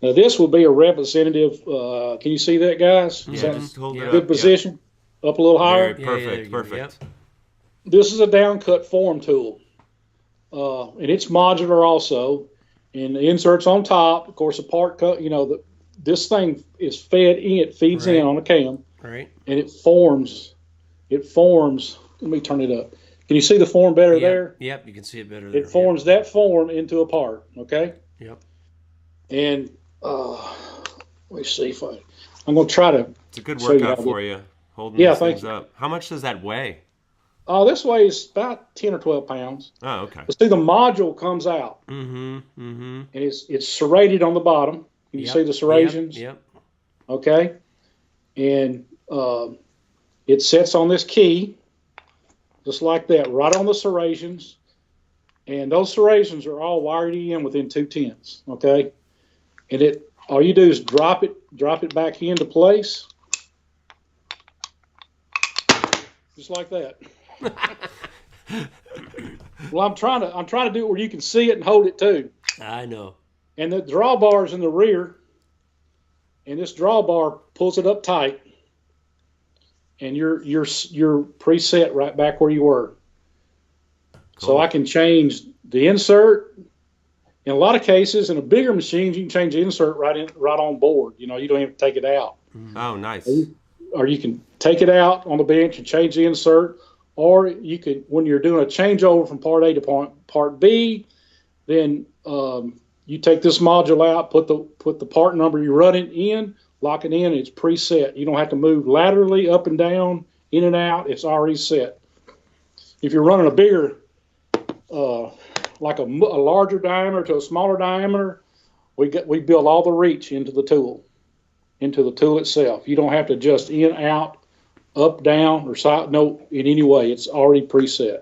Now this will be a representative. Can you see that, guys? Is Yeah, that just hold it good up. Yeah. position? Up a little Very higher. perfect. there you go. Perfect. Yep. This is a downcut form tool, and it's modular also. And the inserts on top. Of course, the part cut. This thing is fed in. It feeds in Right. on a cam, Right. and it forms. It forms. Let me turn it up. Can you see the form better Yep. there? Yep. You can see it better there. It forms that form into a part. Okay. Yep. And let me see if I'm going to try to. It's a good show you workout how for you, holding Yeah, these thank things you. up. How much does that weigh? This weighs about 10 or 12 pounds. Oh, okay. But see, the module comes out, Mm-hmm. Mm-hmm. and it's serrated on the bottom. Can you see the serrations? Yep. Okay. And it sets on this key, just like that, right on the serrations. And those serrations are all wired in within 2/10. Okay. And all you do is drop it back into place, just like that. Well, I'm trying to do it where you can see it and hold it too. I know. And the drawbar is in the rear, and this drawbar pulls it up tight, and you're preset right back where you were. Cool. So I can change the insert. In a lot of cases, in a bigger machine, you can change the insert right on board. You don't even have to take it out. Oh, nice. Or you can take it out on the bench and change the insert. Or you could, when you're doing a changeover from part A to part B, then you take this module out, put the part number you're running in, lock it in, and it's preset. You don't have to move laterally up and down, in and out. It's already set. If you're running a bigger, like a larger diameter to a smaller diameter, we build all the reach into the tool itself. You don't have to adjust in, out, up, down, or side. No, in any way. It's already preset.